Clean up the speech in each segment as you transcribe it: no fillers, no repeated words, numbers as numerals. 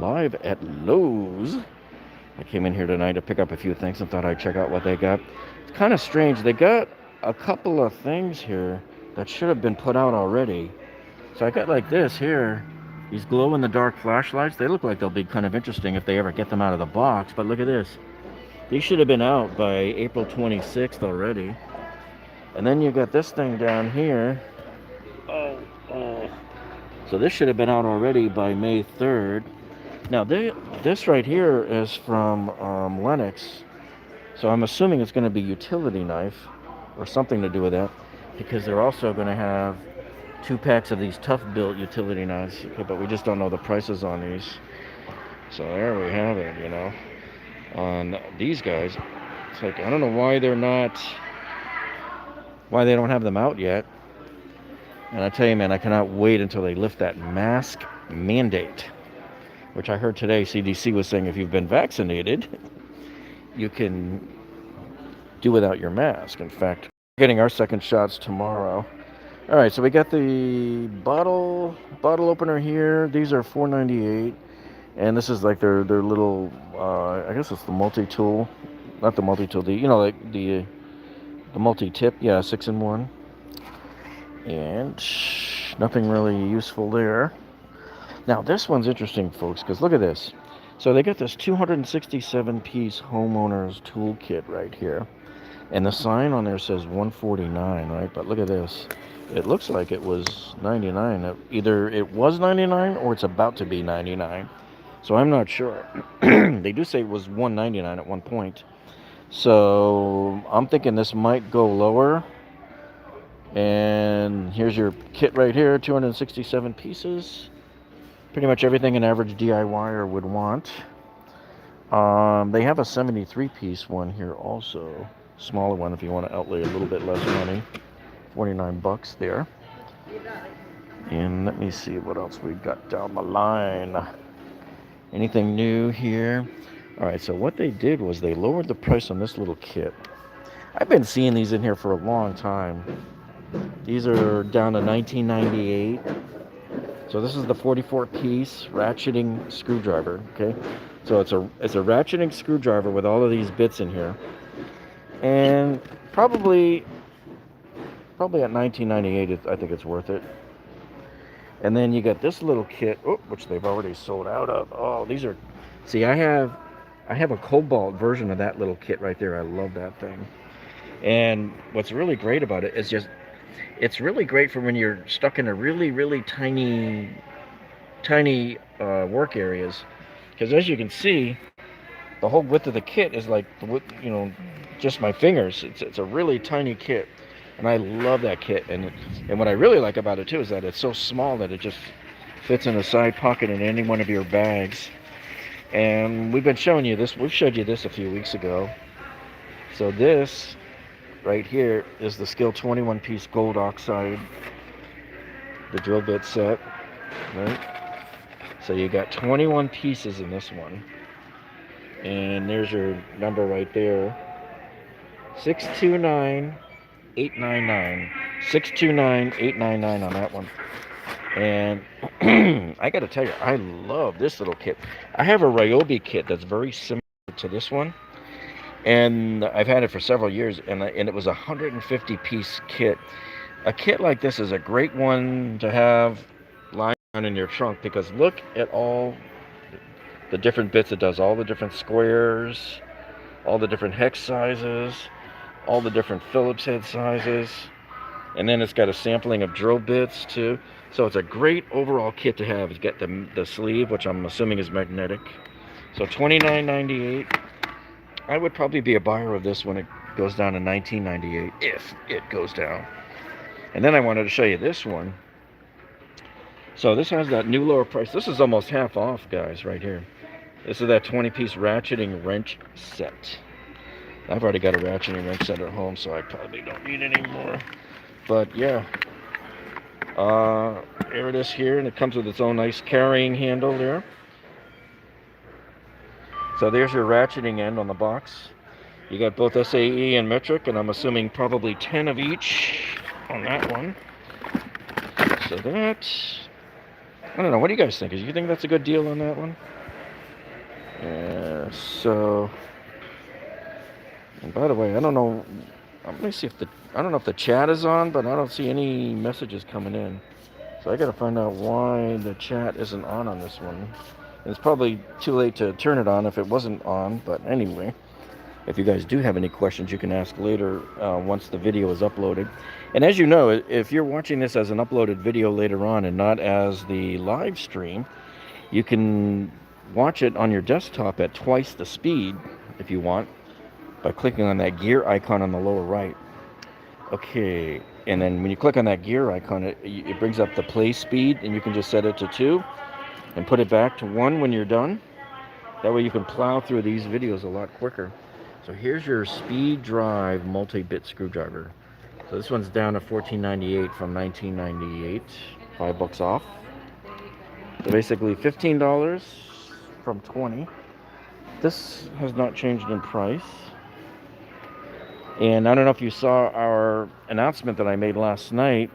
live at Lowe's. I came in here tonight to pick up a few things and thought I'd check out what they got. It's kind of strange. They got a couple of things here that should have been put out already. So I got like this here. These glow-in-the-dark flashlights. They look like they'll be kind of interesting if they ever get them out of the box. But look at this. These should have been out by April 26th already. And then you got this thing down here. So this should have been out already by May 3rd. Now this right here is from Lennox. So I'm assuming it's going to be utility knife or something to do with that, because they're also going to have 2 packs of these Tough Built utility knives. Okay, but we just don't know the prices on these. So there we have it, you know. On these guys, it's like, I don't know why they don't have them out yet. And I tell you, man, I cannot wait until they lift that mask mandate, which I heard today CDC was saying if you've been vaccinated, you can do without your mask. In fact, we're getting our second shots tomorrow. All right, so we got the bottle opener here. These are $4.98, and this is like their little, I guess it's the multi-tool, not the multi-tool, like the multi-tip, yeah, 6-in-1. And nothing really useful there. Now this one's interesting, folks, because look at this. So they got this 267-piece Homeowners Toolkit right here, and the sign on there says $149, right? But look at this. It looks like it was $99. Either it was $99 or it's about to be $99. So I'm not sure. They do say it was $199 at one point. So I'm thinking this might go lower. And here's your kit right here, 267 pieces. Pretty much everything an average DIYer would want. They have a 73-piece one here also. Smaller one if you want to outlay a little bit less money. $49 there. And let me see what else we got down the line. Anything new here? All right, so what they did was they lowered the price on this little kit. I've been seeing these in here for a long time. These are down to $19.98. So this is the 44-piece ratcheting screwdriver, okay? So it's a ratcheting screwdriver with all of these bits in here. And probably at $19.98, I think it's worth it. And then you got this little kit, which they've already sold out of. Oh, these are, see, I have a Kobalt version of that little kit right there. I love that thing. And what's really great about it is just, it's really great for when you're stuck in a really, really tiny work areas. Because as you can see, the whole width of the kit is like, just my fingers. It's a really tiny kit. And I love that kit. And what I really like about it too is that it's so small that it just fits in a side pocket in any one of your bags. And we've been showing you this. We showed you this a few weeks ago. So this right here is the Skill 21-piece gold oxide, the drill bit set, right? So you got 21 pieces in this one. And there's your number right there. 629-899. 629-899 on that one. And I got to tell you, I love this little kit. I have a Ryobi kit that's very similar to this one. And I've had it for several years, and it was a 150-piece kit. A kit like this is a great one to have lying around in your trunk, because look at all the different bits it does, all the different squares, all the different hex sizes, all the different Phillips head sizes, and then it's got a sampling of drill bits too. So it's a great overall kit to have. It's got the sleeve, which I'm assuming is magnetic. So $29.98. I would probably be a buyer of this when it goes down to $19.98, if it goes down. And then I wanted to show you this one. So this has that new lower price. This is almost half off, guys, right here. This is that 20-piece ratcheting wrench set. I've already got a ratcheting wrench set at home, so I probably don't need any more. But yeah, here it is here, and it comes with its own nice carrying handle there. So there's your ratcheting end on the box. You got both SAE and metric, and I'm assuming probably 10 of each on that one. So that, I don't know, what do you guys think? Do you think that's a good deal on that one? Yeah, so, and by the way, I don't know, let me see if I don't know if the chat is on, but I don't see any messages coming in. So I gotta find out why the chat isn't on this one. And it's probably too late to turn it on if it wasn't on, but anyway. If you guys do have any questions, you can ask later once the video is uploaded. And as you know, if you're watching this as an uploaded video later on and not as the live stream, you can watch it on your desktop at twice the speed if you want by clicking on that gear icon on the lower right. Okay, and then when you click on that gear icon, it brings up the play speed, and you can just set it to 2 and put it back to 1 when you're done. That way you can plow through these videos a lot quicker. So here's your speed drive multi-bit screwdriver. So this one's down to $14.98 from $19.98, $5 off. So basically $15 from $20. This has not changed in price. And I don't know if you saw our announcement that I made last night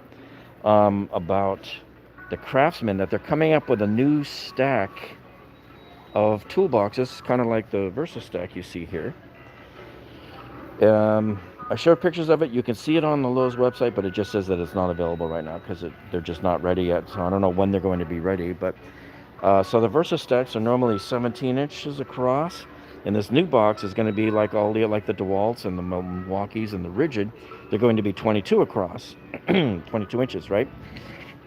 about the Craftsman, that they're coming up with a new stack of toolboxes, kind of like the Versa stack you see here. I showed pictures of it. You can see it on the Lowe's website, but it just says that it's not available right now because they're just not ready yet. So I don't know when they're going to be ready. But so the Versa stacks are normally 17 inches across, and this new box is going to be like all the DeWalt's and the Milwaukee's and the Rigid. They're going to be 22 across, 22 inches, right?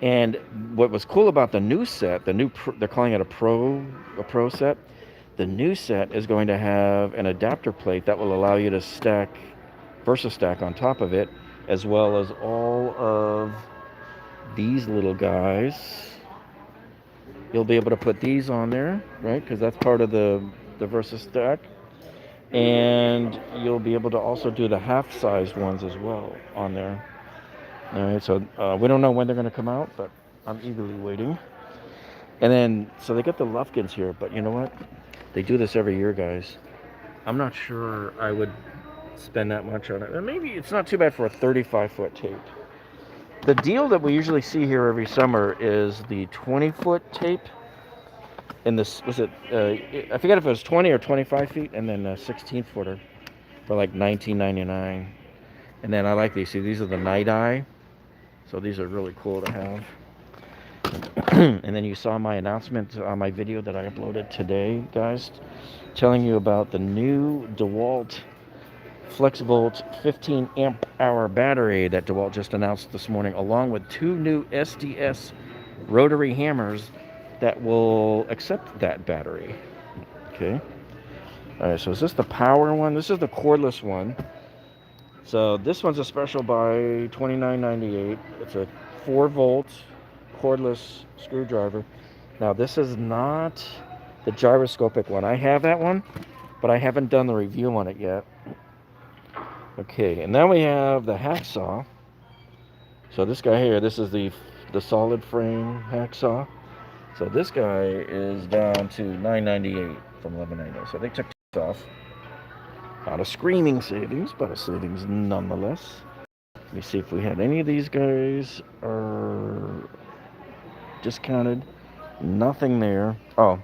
And what was cool about the new set, they're calling it a Pro set. The new set is going to have an adapter plate that will allow you to stack Versa stack on top of it, as well as all of these little guys. You'll be able to put these on there, right? Because that's part of the Versa stack. And you'll be able to also do the half-sized ones as well on there. All right, so we don't know when they're going to come out, but I'm eagerly waiting. And then, so they got the Lufkins here, but you know what? They do this every year, guys. I'm not sure I would spend that much on it. And maybe it's not too bad for a 35-foot tape. The deal that we usually see here every summer is the 20-foot tape. And this, was it, I forget if it was 20 or 25 feet, and then a 16-footer for like $19.99. And then I like these. See, these are the Night Eye. So these are really cool to have. And then you saw my announcement on my video that I uploaded today, guys, telling you about the new DeWalt FlexVolt 15 amp hour battery that DeWalt just announced this morning, along with 2 new SDS rotary hammers that will accept that battery. Okay. All right, so is this the power one? This is the cordless one. So this one's a special buy, $29.98. It's a 4-volt cordless screwdriver. Now this is not the gyroscopic one. I have that one, but I haven't done the review on it yet. Okay, and then we have the Hacksaw. So this guy here, this is the solid frame Hacksaw. So this guy is down to $9.98 from $11.99. So they took this off. Not a screaming savings, but a savings nonetheless. Let me see if we had any of these guys are discounted. Nothing there. Oh.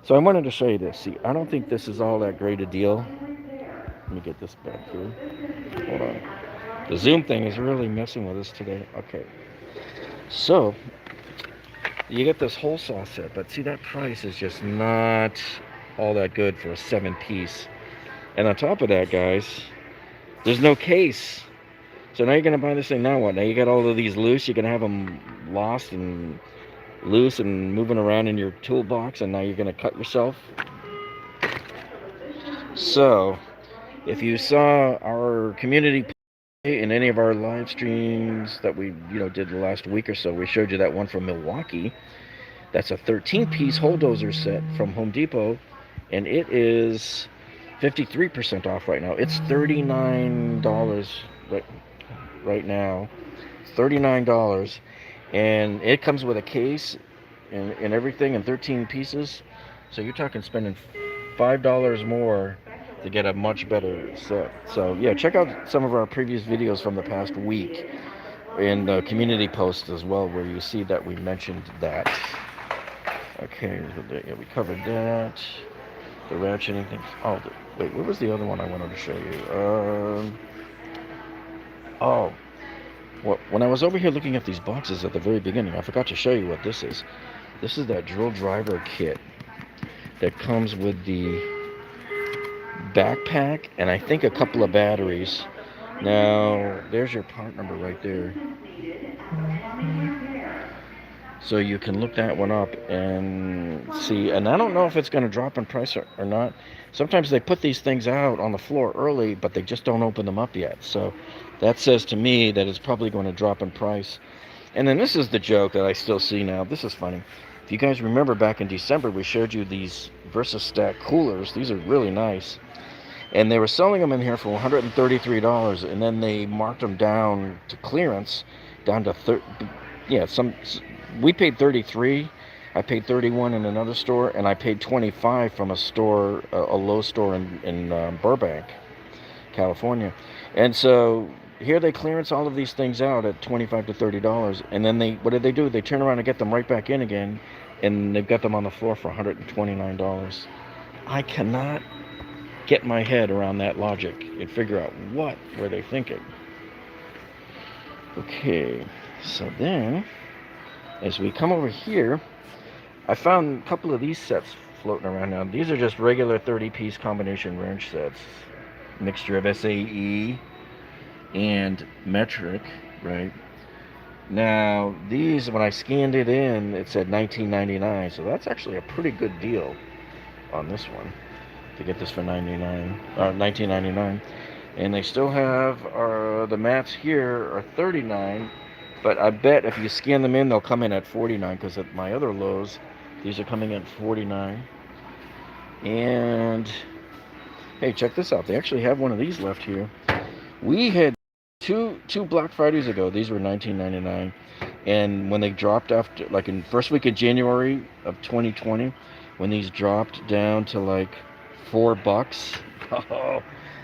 So I wanted to show you this. See, I don't think this is all that great a deal. Let me get this back here. Hold on. The Zoom thing is really messing with us today. Okay. So, you get this whole saw set, but see, that price is just not all that good for a 7-piece. And on top of that, guys, there's no case. So now you're going to buy this thing, now what? Now you got all of these loose, you're going to have them lost and loose and moving around in your toolbox, and now you're going to cut yourself. So, if you saw our community in any of our live streams that we did the last week or so, we showed you that one from Milwaukee. That's a 13-piece Bulldozer set from Home Depot, and it is 53% off right now. It's $39 right now. $39, and it comes with a case and everything, and 13 pieces. So you're talking spending $5 more to get a much better set. So yeah, check out some of our previous videos from the past week in the community post as well, where you see that we mentioned that. Okay, yeah, we covered that. The ratcheting things. Oh, wait, what was the other one I wanted to show you? Oh, well, when I was over here looking at these boxes at the very beginning, I forgot to show you what this is. This is that drill driver kit that comes with the backpack and I think a couple of batteries. Now, there's your part number right there. So you can look that one up and see. And I don't know if it's going to drop in price or not. Sometimes they put these things out on the floor early, but they just don't open them up yet. So that says to me that it's probably going to drop in price. And then this is the joke that I still see now. This is funny. If you guys remember back in December, we showed you these VersaStack coolers. These are really nice. And they were selling them in here for $133, and then they marked them down to clearance, down to we paid 33. I paid 31 in another store, and I paid 25 from a store, a Lowe's store in Burbank, California. And so here they clearance all of these things out at $25 to $30, and then what did they do? They turn around and get them right back in again, and they've got them on the floor for $129. I cannot get my head around that logic and figure out what were they thinking. Okay, so then as we come over here, I found a couple of these sets floating around now. These are just regular 30-piece combination wrench sets, mixture of SAE and metric, right? Now these, when I scanned it in, it said $19.99, so that's actually a pretty good deal on this one to get this for $19.99. And they still have the mats here are $39, but I bet if you scan them in, they'll come in at $49, because at my other Lowe's, these are coming in at $49. And hey, check this out. They actually have one of these left here. We had two Black Fridays ago. These were $19.99, and when they dropped after, like in first week of January of 2020, when these dropped down to like $4, oh,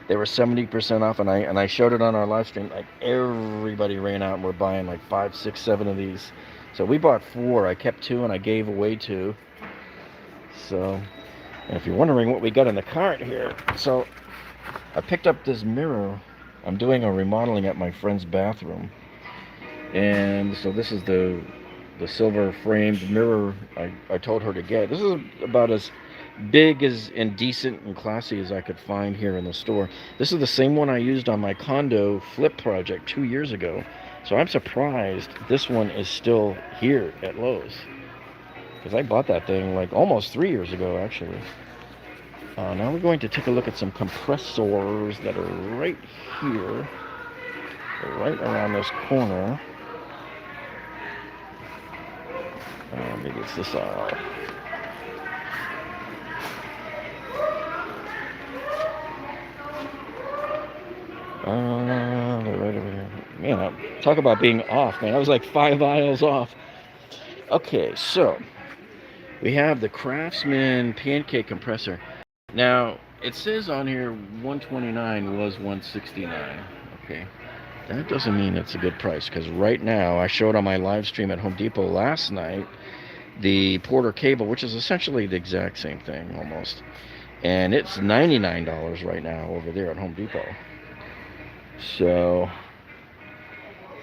they were 70% off, and I showed it on our live stream. Like everybody ran out and we're buying like 5, 6, 7 of these. So we bought 4. I kept 2 and I gave away 2. So, and if you're wondering what we got in the cart here, so I picked up this mirror. I'm doing a remodeling at my friend's bathroom, and so this is the silver framed mirror I told her to get. This is about as big as and decent and classy as I could find here in the store. This is the same one I used on my condo flip project 2 years ago. So I'm surprised this one is still here at Lowe's, because I bought that thing like almost 3 years ago actually. Now we're going to take a look at some compressors that are right here, right around this corner. Maybe it's this aisle. They're right over here. Man, talk about being off, man. I was like 5 aisles off. Okay, so we have the Craftsman Pancake compressor. Now, it says on here 129 was 169. Okay, that doesn't mean it's a good price, because right now, I showed on my live stream at Home Depot last night the Porter cable, which is essentially the exact same thing almost, and it's $99 right now over there at Home Depot. So,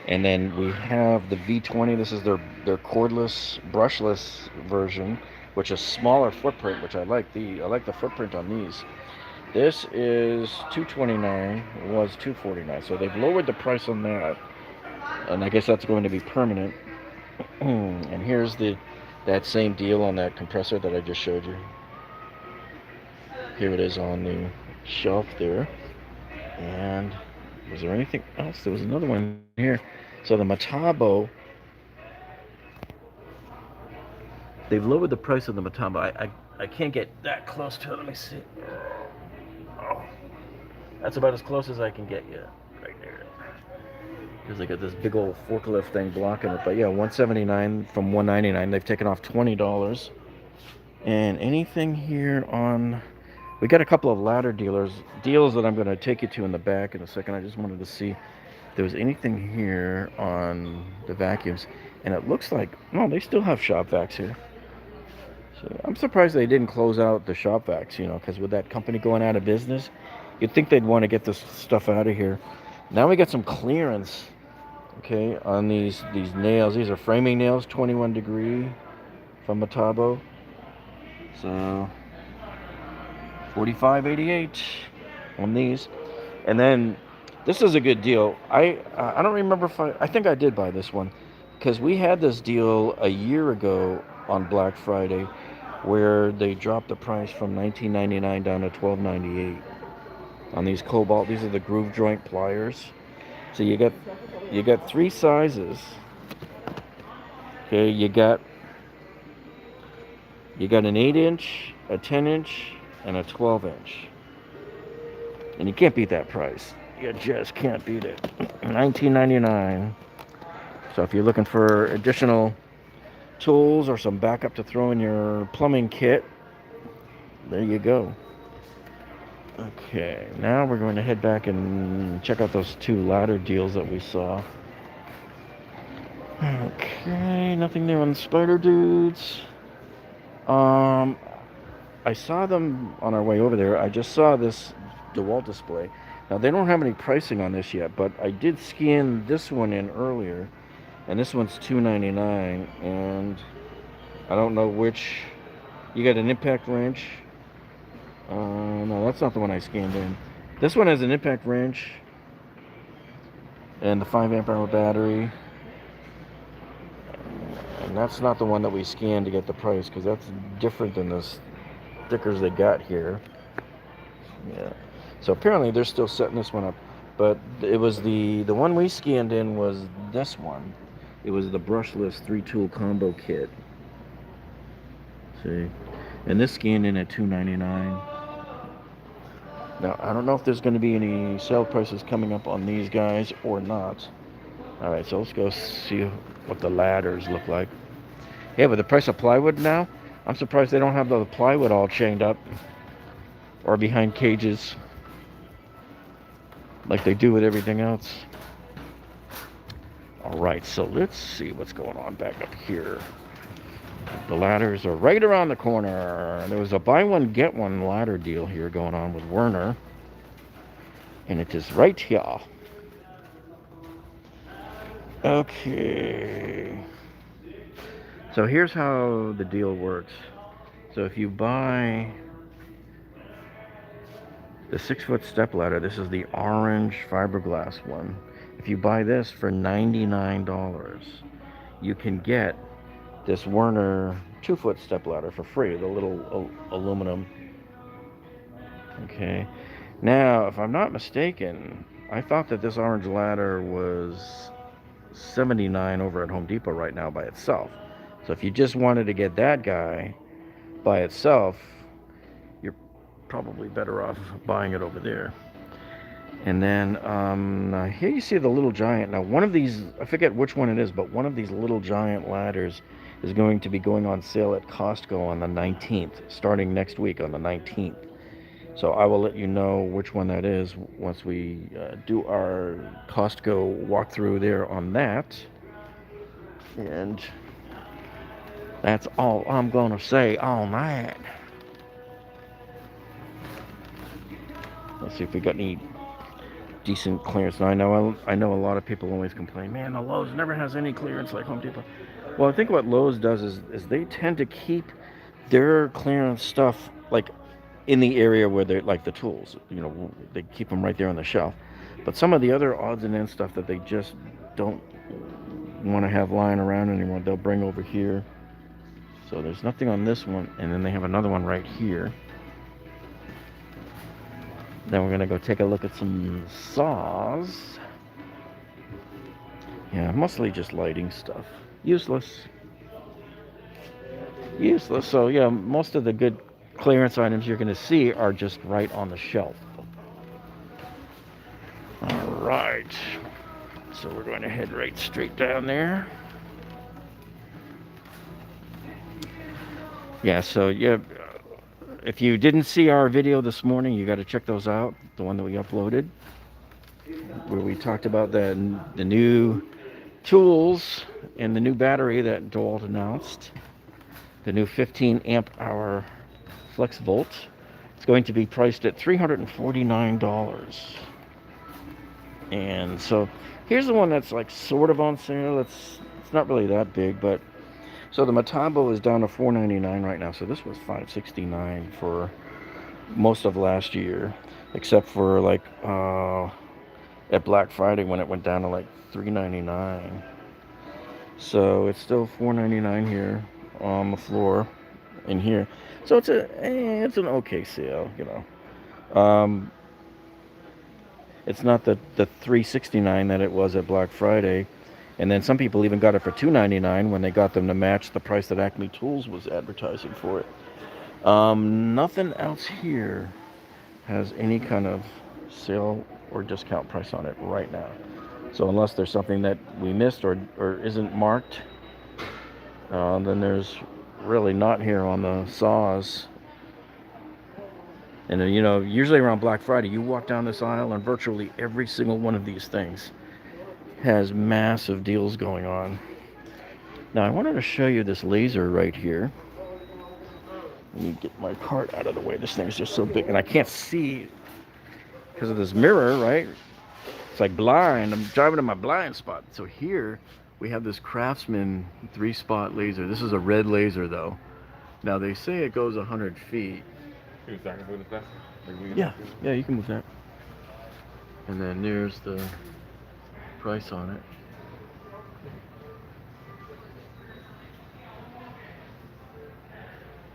and then we have the V20. This is their cordless, brushless version, which is smaller footprint, which I like. I like the footprint on these. This is $229, was $249. So they've lowered the price on that, and I guess that's going to be permanent. And here's that same deal on that compressor that I just showed you. Here it is on the shelf there. And was there anything else? There was another one here. So the Metabo, they've lowered the price of the Metabo. I can't get that close to it. Let me see. Oh, that's about as close as I can get yet, right there. Because they got this big old forklift thing blocking it. But yeah, $179 from $199. They've taken off $20. And anything here on... We got a couple of ladder deals that I'm going to take you to in the back in a second. I just wanted to see if there was anything here on the vacuums. And it looks like, no, they still have shop vacs here. So I'm surprised they didn't close out the shop vacs, you know, because with that company going out of business, you'd think they'd want to get this stuff out of here. Now we got some clearance, okay, on these nails. These are framing nails, 21 degree from Metabo. So 45.88 on these. And then this is a good deal. I don't remember if I think I did buy this one because we had this deal a year ago on Black Friday where they dropped the price from $19.99 down to $12.98 on these Kobalt. These are the groove joint pliers. So you got three sizes. Okay, you got an 8-inch, a 10-inch, and a 12-inch. And you can't beat that price. You just can't beat it. $19.99. So if you're looking for additional tools or some backup to throw in your plumbing kit, there you go. Okay, now we're going to head back and check out those two ladder deals that we saw. Okay, nothing there on the spider dudes. I saw them on our way over there. I just saw this DeWalt display. Now they don't have any pricing on this yet, but I did scan this one in earlier, and this one's $2.99, and I don't know which. You got an impact wrench. No, that's not the one I scanned in. This one has an impact wrench and the 5 amp hour battery. And that's not the one that we scanned to get the price, because that's different than the stickers they got here. Yeah. So apparently they're still setting this one up. But it was the one we scanned in was this one. It was the Brushless 3-tool combo kit. See? And this scanned in at $2.99. Now, I don't know if there's going to be any sale prices coming up on these guys or not. Alright, so let's go see what the ladders look like. Yeah, with the price of plywood now, I'm surprised they don't have the plywood all chained up or behind cages like they do with everything else. Alright, so let's see what's going on back up here. The ladders are right around the corner. There was a buy one get one ladder deal here going on with Werner, and it is right here. Okay, so here's how the deal works. So if you buy the 6-foot step ladder, this is the orange fiberglass one. If you buy this for $99, you can get this Werner 2-foot step ladder for free, the little aluminum. Okay, now if I'm not mistaken, I thought that this orange ladder was $79 over at Home Depot right now by itself. So if you just wanted to get that guy by itself, you're probably better off buying it over there. And then here you see the Little Giant. Now one of these, I forget which one it is, but one of these Little Giant ladders is going to be going on sale at Costco on the 19th, starting next week on the 19th. So I will let you know which one that is once we do our Costco walkthrough there on that. And that's all I'm going to say on that. Let's see if we got any decent clearance. Now I know a lot of people always complain, man, the Lowe's never has any clearance like Home Depot. Well, I think what Lowe's does is they tend to keep their clearance stuff like in the area where they're like the tools, you know, they keep them right there on the shelf. But some of the other odds and ends stuff that they just don't want to have lying around anymore, they'll bring over here. So there's nothing on this one, and then they have another one right here. Then we're gonna go take a look at some saws. Yeah, mostly just lighting stuff. Useless. So yeah, most of the good clearance items you're gonna see are just right on the shelf. All right, so we're going to head right straight down there. Yeah, so yeah, if you didn't see our video this morning, you got to check those out. The one that we uploaded, where we talked about the new tools and the new battery that DeWalt announced. the new 15 amp hour flex volt. It's going to be priced at $349. And so here's the one that's like sort of on sale. It's not really that big, but so the Metabo is down to $4.99 right now. So this was $5.69 for most of last year, except for like at Black Friday when it went down to like $3.99. So it's still $4.99 here on the floor in here. So it's an okay sale, you know. It's not the $3.69 that it was at Black Friday. And then some people even got it for $2.99 when they got them to match the price that Acme Tools was advertising for it. Nothing else here has any kind of sale or discount price on it right now. So unless there's something that we missed or isn't marked, then there's really not here on the saws. And you know, usually around Black Friday, you walk down this aisle and virtually every single one of these things has massive deals going on. Now I wanted to show you this laser right here. Let me get my cart out of the way. This thing's just so big and I can't see because of this mirror, right? It's like blind. I'm driving in my blind spot. So here we have this Craftsman 3-spot laser. This is a red laser though. Now they say it goes 100 feet. Yeah, you can move that. And then there's the price on it.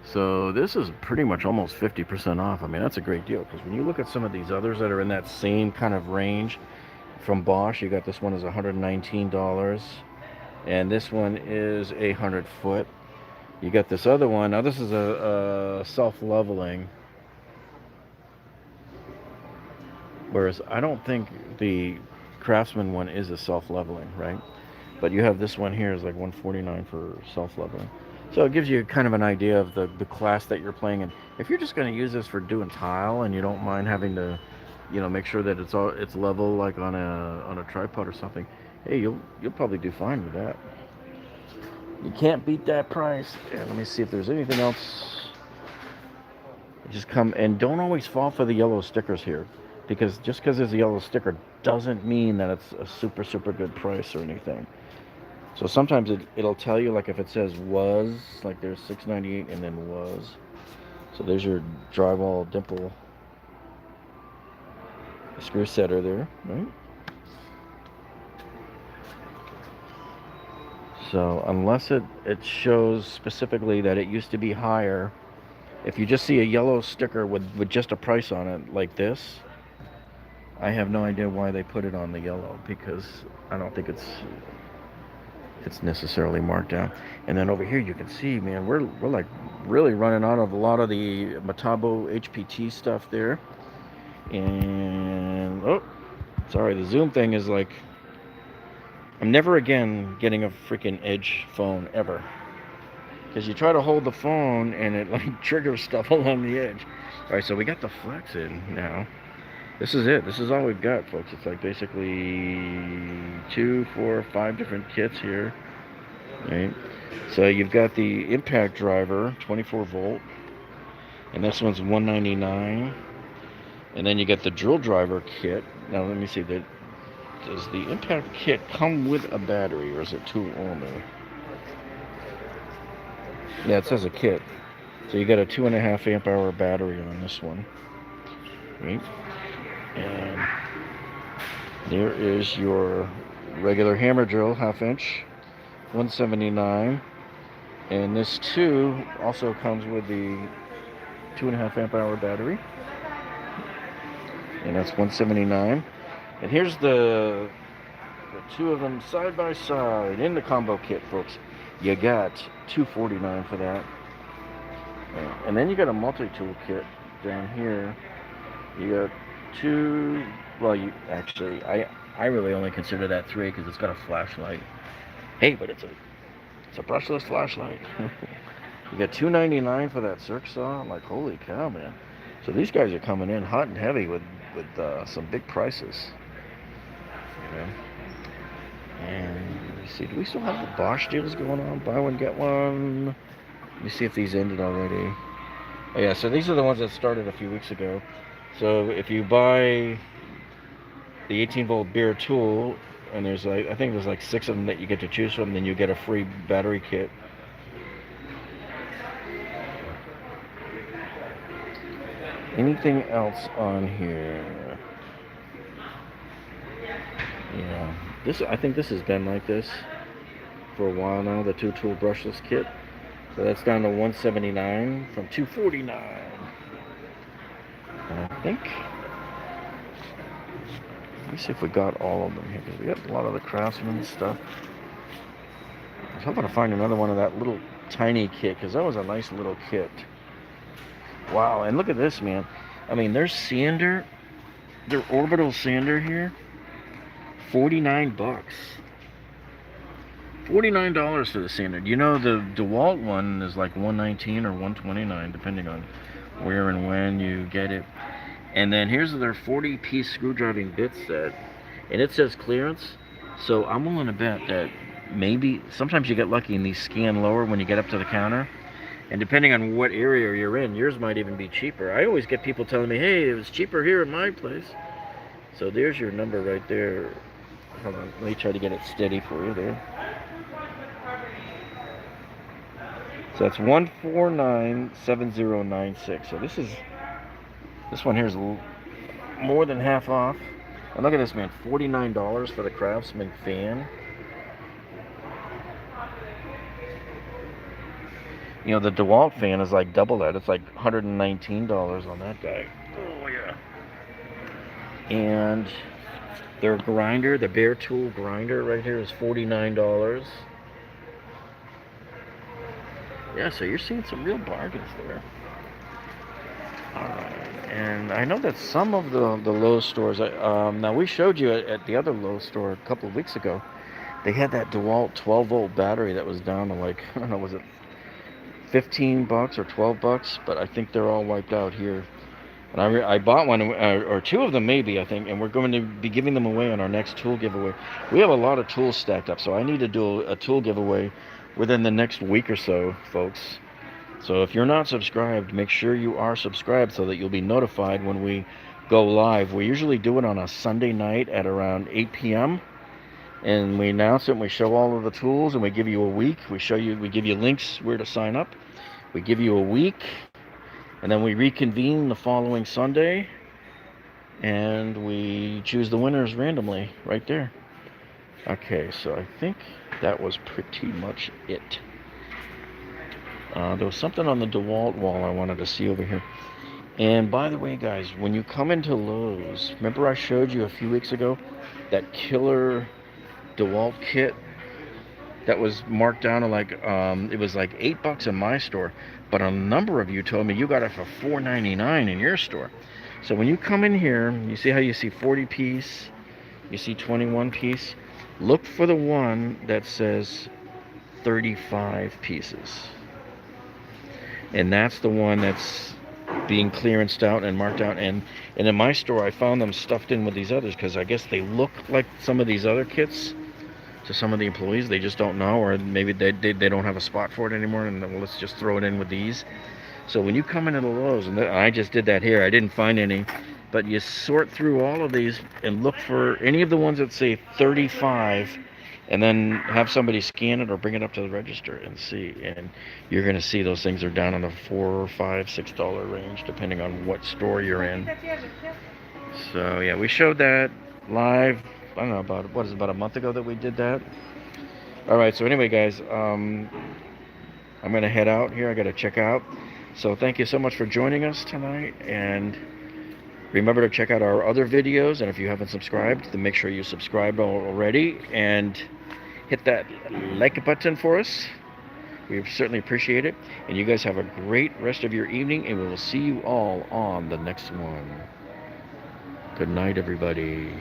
So this is pretty much almost 50% off. I mean, that's a great deal because when you look at some of these others that are in that same kind of range from Bosch, you got this one is $119 and this one is 100 foot. You got this other one. Now this is a self-leveling, whereas I don't think the Craftsman one is a self-leveling, right? But you have this one here is like $149 for self-leveling. So it gives you kind of an idea of the class that you're playing in. If you're just going to use this for doing tile and you don't mind having to, you know, make sure that it's level like on a tripod or something, hey, you'll probably do fine with that. You can't beat that price. Yeah, let me see if there's anything else. Just come and don't always fall for the yellow stickers here, because just because there's a yellow sticker doesn't mean that it's a super good price or anything. So sometimes it'll tell you, like if it says was, like there's $6.98 and then was. So there's your drywall dimple screw setter there, right? So unless it shows specifically that it used to be higher, if you just see a yellow sticker with just a price on it like this, I have no idea why they put it on the yellow, because I don't think it's necessarily marked down. And then over here you can see, man, we're like really running out of a lot of the Metabo HPT stuff there. And oh, sorry, the zoom thing is like, I'm never again getting a freaking Edge phone ever, because you try to hold the phone and it like triggers stuff along the edge. All right, so we got the Flex in now. This is it. This is all we've got, folks. It's like basically 2, 4, 5 different kits here, right? So you've got the impact driver, 24 volt, and this one's $199. And then you get the drill driver kit. Now let me see, does the impact kit come with a battery, or is it tool only? Yeah, it says a kit. So you got a 2.5 amp hour battery on this one, right? And there is your regular hammer drill, 1/2 inch, $179. And this too also comes with the 2.5 amp hour battery, and that's $179. And here's the two of them side by side in the combo kit, folks. You got $249 for that. And then you got a multi-tool kit down here. You got two, well, you actually, I really only consider that 3 because it's got a flashlight. Hey, but it's a brushless flashlight. You got $299 for that circ saw. I'm like, holy cow, man. So these guys are coming in hot and heavy with some big prices. You know? And let me see, do we still have the Bosch deals going on? Buy one, get one. Let me see if these ended already. Oh yeah, so these are the ones that started a few weeks ago. So if you buy the 18-volt beer tool, and there's like, I think there's like 6 of them that you get to choose from, then you get a free battery kit. Anything else on here? Yeah, this, I think this has been like this for a while now, the 2-tool brushless kit. So that's down to $179 from $249. And I think, let me see if we got all of them here, because we got a lot of the Craftsman stuff. I was hoping to find another one of that little tiny kit, because that was a nice little kit. Wow, and look at this, man. I mean, their sander, their Orbital Sander here, $49. $49 for the sander. You know, the DeWalt one is like $119 or $129, depending on where and when you get it. And then here's their 40-piece screwdriving bit set, and it says clearance. So I'm willing to bet that maybe sometimes you get lucky and these scan lower when you get up to the counter. And depending on what area you're in, yours might even be cheaper. I always get people telling me, hey, it was cheaper here in my place. So there's your number right there. Hold on, let me try to get it steady for you there. So that's 1497096. So this one here is more than half off. And look at this, man, $49 for the Craftsman fan. You know, the DeWalt fan is like double that. It's like $119 on that guy. Oh, yeah. And their grinder, the bare tool grinder right here is $49. Yeah, so you're seeing some real bargains there. Alright, and I know that some of the Lowe's stores, now we showed you at the other Lowe's store a couple of weeks ago, they had that DeWalt 12-volt battery that was down to like, I don't know, was it $15 or $12? But I think they're all wiped out here. And I bought one, or 2 of them maybe, I think, and we're going to be giving them away on our next tool giveaway. We have a lot of tools stacked up, so I need to do a tool giveaway within the next week or so, folks. So if you're not subscribed, make sure you are subscribed so that you'll be notified when we go live. We usually do it on a Sunday night at around 8 p.m. And we announce it, and we show all of the tools, and we give you a week. We give you links where to sign up. We give you a week, and then we reconvene the following Sunday, and we choose the winners randomly right there. Okay, so I think that was pretty much it. There was something on the DeWalt wall I wanted to see over here. And by the way, guys, when you come into Lowe's, remember I showed you a few weeks ago that killer DeWalt kit that was marked down to like, it was like $8 in my store, but a number of you told me you got it for $4.99 in your store. So when you come in here, you see how you see 40-piece, you see 21-piece. Look for the one that says 35 pieces. And that's the one that's being clearanced out and marked out. And in my store, I found them stuffed in with these others because I guess they look like some of these other kits to some of the employees. They just don't know, or maybe they don't have a spot for it anymore, and well, let's just throw it in with these. So when you come into the Lowe's, and I just did that here, I didn't find any, but you sort through all of these and look for any of the ones that say 35, and then have somebody scan it or bring it up to the register and see. And you're going to see those things are down in the $4, $5, $6 range, depending on what store you're in. So yeah, we showed that live. I don't know, about a month ago that we did that. All right, so anyway, guys, I'm going to head out here. I got to check out. So thank you so much for joining us tonight, and remember to check out our other videos. And if you haven't subscribed, then make sure you subscribe already and hit that like button for us. We certainly appreciate it. And you guys have a great rest of your evening, and we will see you all on the next one. Good night, everybody.